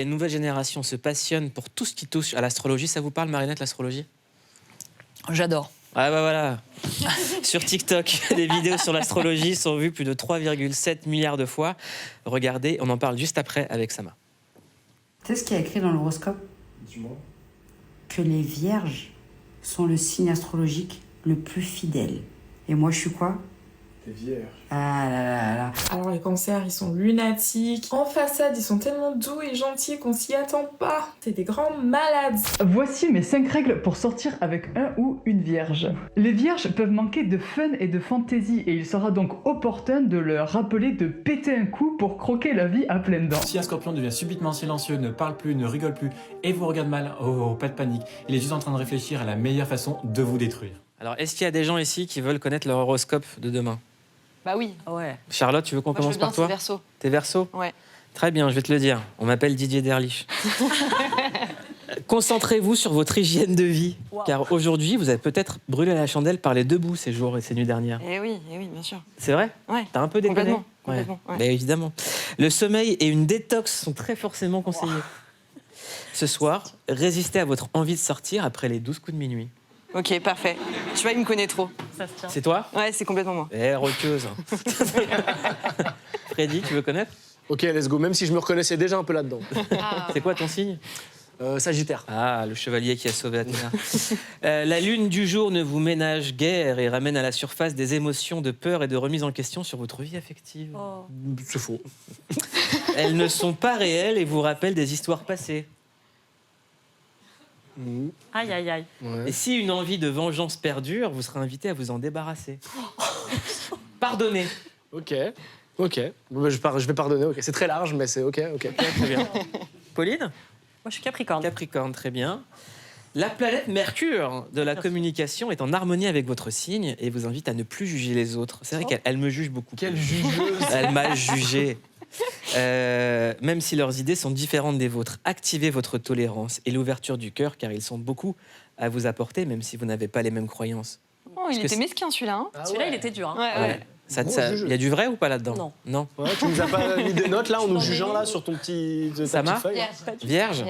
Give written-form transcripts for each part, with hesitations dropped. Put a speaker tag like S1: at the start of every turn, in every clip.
S1: Les nouvelles générations se passionnent pour tout ce qui touche à l'astrologie. Ça vous parle, Marinette, l'astrologie?
S2: J'adore.
S1: Ah bah voilà. Sur TikTok, les vidéos sur l'astrologie sont vues plus de 3,7 milliards de fois. Regardez, on en parle juste après avec Sama.
S3: Tu sais ce qu'il y a écrit dans l'horoscope?
S4: Dis-moi.
S3: Que les vierges sont le signe astrologique le plus fidèle. Et moi, je suis quoi?
S4: T'es vierge.
S3: Ah là là là.
S5: Alors les cancers, ils sont lunatiques. En façade, ils sont tellement doux et gentils qu'on s'y attend pas. C'est des grands malades.
S6: Voici mes 5 règles pour sortir avec un ou une vierge. Les vierges peuvent manquer de fun et de fantaisie et il sera donc opportun de leur rappeler de péter un coup pour croquer la vie à pleines dents.
S7: Si un scorpion devient subitement silencieux, ne parle plus, ne rigole plus et vous regarde mal, pas de panique. Il est juste en train de réfléchir à la meilleure façon de vous détruire.
S1: Alors, est-ce qu'il y a des gens ici qui veulent connaître leur horoscope de demain?
S2: Bah oui. Ouais.
S1: Charlotte, tu veux qu'on commence par toi?
S2: Moi, je veux bien, c'est Verseau.
S1: T'es Verseau?
S2: Ouais.
S1: Très bien, je vais te le dire. On m'appelle Didier Derlich. Concentrez-vous sur votre hygiène de vie, car aujourd'hui, vous avez peut-être brûlé la chandelle par les deux bouts ces jours et ces nuits dernières.
S2: Eh oui, bien sûr.
S1: C'est vrai?
S2: Ouais.
S1: T'as un peu déconné?
S2: Complètement. Ouais.
S1: Mais évidemment. Le sommeil et une détox sont très forcément conseillés. Ce soir, résistez à votre envie de sortir après les 12 coups de minuit.
S2: Ok, parfait. Tu vois, il me connaît trop.
S1: C'est toi?
S2: Ouais, c'est complètement moi.
S1: Roqueuse. Freddy, tu veux connaître?
S4: Ok, let's go. Même si je me reconnaissais déjà un peu là-dedans.
S1: C'est quoi ton signe?
S4: Sagittaire.
S1: Ah, le chevalier qui a sauvé Athéna. La lune du jour ne vous ménage guère et ramène à la surface des émotions de peur et de remise en question sur votre vie affective.
S4: C'est faux.
S1: Elles ne sont pas réelles et vous rappellent des histoires passées.
S8: Aïe, aïe, aïe.
S4: Ouais.
S1: Et si une envie de vengeance perdure, vous serez invité à vous en débarrasser. Pardonnez.
S4: Ok. Bon, bah, je vais pardonner. Ok. C'est très large, mais c'est ok.
S1: Très bien. Pauline?
S8: Moi, je suis Capricorne.
S1: Capricorne, très bien. La planète Mercure de la communication est en harmonie avec votre signe et vous invite à ne plus juger les autres. C'est vrai qu'elle me juge beaucoup.
S4: Quelle jugeuse.
S1: Elle m'a jugé. Même si leurs idées sont différentes des vôtres, activez votre tolérance et l'ouverture du cœur, car ils sont beaucoup à vous apporter, même si vous n'avez pas les mêmes croyances.
S2: Oh, il était mesquin celui-là. Hein.
S8: Celui-là, il était dur. Hein.
S2: Ouais.
S1: Il y a du vrai ou pas là-dedans? Non.
S4: Ouais, tu nous as pas mis des notes là en nous jugeant là sur ton petit. Ta
S1: Sama?
S4: petite feuille.
S1: Vierge.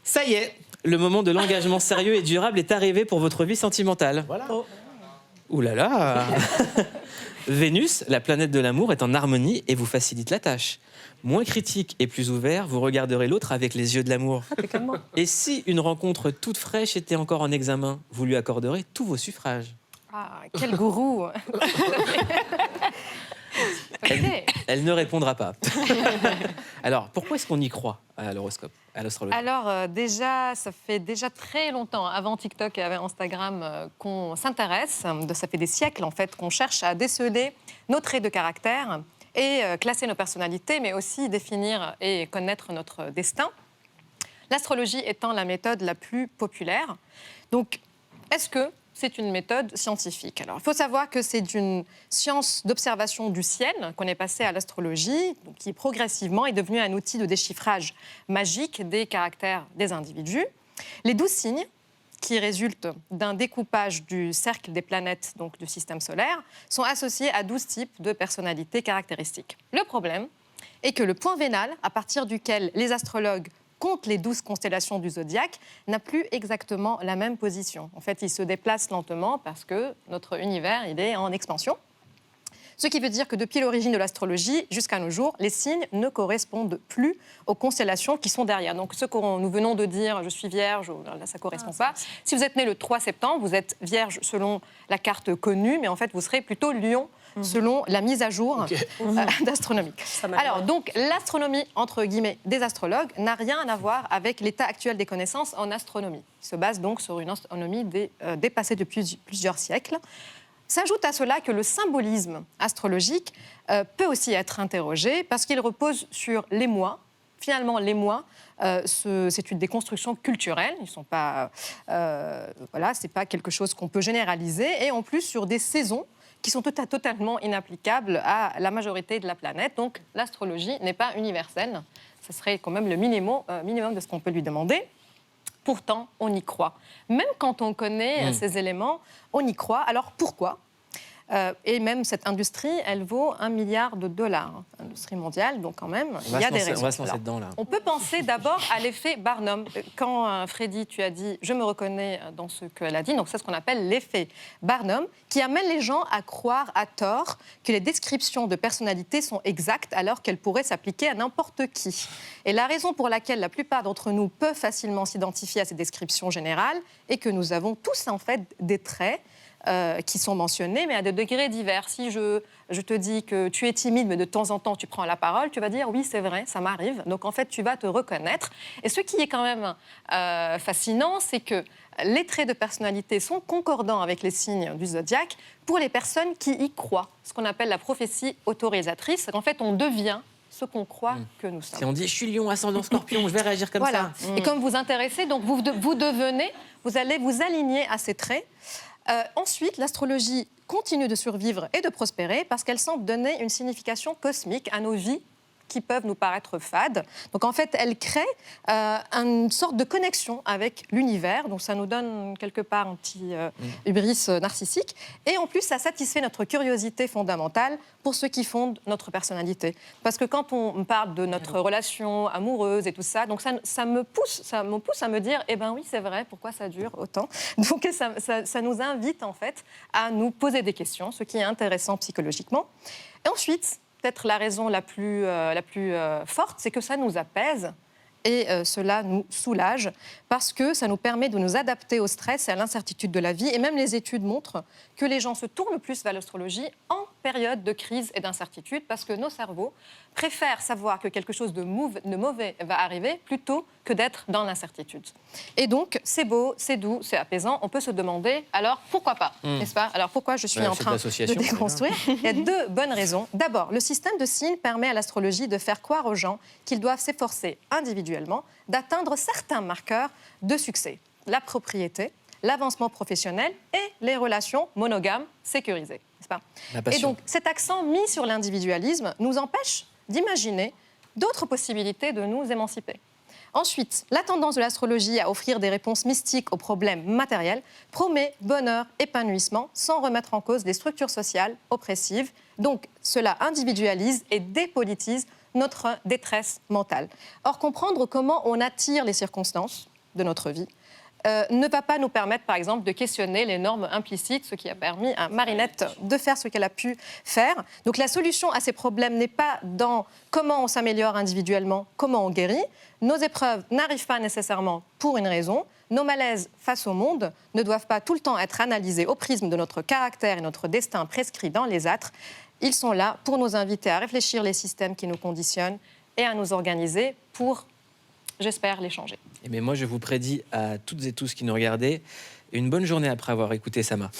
S1: Ça y est, le moment de l'engagement sérieux et durable est arrivé pour votre vie sentimentale.
S4: Voilà.
S1: Ouh là là. Vénus, la planète de l'amour, est en harmonie et vous facilite la tâche. Moins critique et plus ouvert, vous regarderez l'autre avec les yeux de l'amour.
S8: T'es comme moi.
S1: Et si une rencontre toute fraîche était encore en examen, vous lui accorderez tous vos suffrages.
S2: Ah, quel gourou.
S1: Elle ne répondra pas. Alors, pourquoi est-ce qu'on y croit à l'horoscope, à l'astrologie?
S9: Alors déjà, ça fait déjà très longtemps, avant TikTok et avant Instagram, qu'on s'intéresse. Ça fait des siècles en fait qu'on cherche à déceler nos traits de caractère et classer nos personnalités, mais aussi définir et connaître notre destin. L'astrologie étant la méthode la plus populaire. Donc, est-ce que c'est une méthode scientifique? Alors, il faut savoir que c'est d'une science d'observation du ciel qu'on est passé à l'astrologie, qui progressivement est devenue un outil de déchiffrage magique des caractères des individus. Les 12 signes, qui résultent d'un découpage du cercle des planètes, donc du système solaire, sont associés à 12 types de personnalités caractéristiques. Le problème est que le point vénal, à partir duquel les astrologues compte les 12 constellations du zodiaque, n'a plus exactement la même position. En fait, il se déplace lentement parce que notre univers, il est en expansion. Ce qui veut dire que depuis l'origine de l'astrologie jusqu'à nos jours, les signes ne correspondent plus aux constellations qui sont derrière. Donc ce que nous venons de dire, je suis vierge, là, ça ne correspond pas. Si vous êtes né le 3 septembre, vous êtes vierge selon la carte connue, mais en fait, vous serez plutôt lion selon la mise à jour d'astronomie. Alors, donc, l'astronomie, entre guillemets, des astrologues n'a rien à voir avec l'état actuel des connaissances en astronomie. Il se base donc sur une astronomie dépassée depuis plusieurs siècles. S'ajoute à cela que le symbolisme astrologique peut aussi être interrogé parce qu'il repose sur les mois. Finalement, les mois, c'est une déconstruction culturelle. Ils sont pas, c'est pas quelque chose qu'on peut généraliser. Et en plus, sur des saisons qui sont totalement inapplicables à la majorité de la planète. Donc, l'astrologie n'est pas universelle. Ce serait quand même le minimum de ce qu'on peut lui demander. Pourtant, on y croit. Même quand on connaît ces éléments, on y croit. Alors, pourquoi ? Et même cette industrie, elle vaut $1 milliard, industrie mondiale, donc quand même, il y a des raisons.
S1: On va se lancer dedans, là.
S9: On peut penser d'abord à l'effet Barnum. Quand Freddy, tu as dit « je me reconnais dans ce qu'elle a dit », donc c'est ce qu'on appelle l'effet Barnum, qui amène les gens à croire à tort que les descriptions de personnalité sont exactes alors qu'elles pourraient s'appliquer à n'importe qui. Et la raison pour laquelle la plupart d'entre nous peuvent facilement s'identifier à ces descriptions générales est que nous avons tous en fait des traits qui sont mentionnés, mais à des degrés divers. Si je te dis que tu es timide, mais de temps en temps tu prends la parole, tu vas dire oui, c'est vrai, ça m'arrive. Donc en fait, tu vas te reconnaître. Et ce qui est quand même fascinant, c'est que les traits de personnalité sont concordants avec les signes du zodiaque pour les personnes qui y croient, ce qu'on appelle la prophétie autoréalisatrice. En fait, on devient ce qu'on croit que nous sommes.
S1: Si on dit « je suis lion, ascendant scorpion, je vais réagir comme ça ».
S9: Et comme vous intéressez, donc vous devenez, vous allez vous aligner à ces traits. Ensuite, l'astrologie continue de survivre et de prospérer parce qu'elle semble donner une signification cosmique à nos vies qui peuvent nous paraître fades. Donc en fait, elle crée une sorte de connexion avec l'univers. Donc ça nous donne quelque part un petit hubris narcissique. Et en plus, ça satisfait notre curiosité fondamentale pour ce qui fonde notre personnalité. Parce que quand on parle de notre relation amoureuse et tout ça, donc ça me pousse à me dire, eh ben oui, c'est vrai, pourquoi ça dure autant ? Donc ça nous invite en fait à nous poser des questions, ce qui est intéressant psychologiquement. Et ensuite, peut-être la raison la plus forte, c'est que ça nous apaise et cela nous soulage parce que ça nous permet de nous adapter au stress et à l'incertitude de la vie. Et même les études montrent que les gens se tournent plus vers l'astrologie en période de crise et d'incertitude parce que nos cerveaux préfèrent savoir que quelque chose de mauvais va arriver plutôt que d'être dans l'incertitude. Et donc, c'est beau, c'est doux, c'est apaisant. On peut se demander, alors pourquoi pas, n'est-ce pas ? Alors pourquoi je suis en train de déconstruire ? Il y a deux bonnes raisons. D'abord, le système de signes permet à l'astrologie de faire croire aux gens qu'ils doivent s'efforcer individuellement d'atteindre certains marqueurs de succès. La propriété, l'avancement professionnel et les relations monogames sécurisées, n'est-ce pas ? Et donc, cet accent mis sur l'individualisme nous empêche d'imaginer d'autres possibilités de nous émanciper. Ensuite, la tendance de l'astrologie à offrir des réponses mystiques aux problèmes matériels promet bonheur, épanouissement, sans remettre en cause les structures sociales oppressives. Donc, cela individualise et dépolitise notre détresse mentale. Or, comprendre comment on attire les circonstances de notre vie ne va pas nous permettre, par exemple, de questionner les normes implicites, ce qui a permis à Marinette de faire ce qu'elle a pu faire. Donc la solution à ces problèmes n'est pas dans comment on s'améliore individuellement, comment on guérit. Nos épreuves n'arrivent pas nécessairement pour une raison. Nos malaises face au monde ne doivent pas tout le temps être analysés au prisme de notre caractère et notre destin prescrit dans les astres. Ils sont là pour nous inviter à réfléchir les systèmes qui nous conditionnent et à nous organiser pour, j'espère, les changer.
S1: Mais moi, je vous prédis à toutes et tous qui nous regardez une bonne journée après avoir écouté Sama.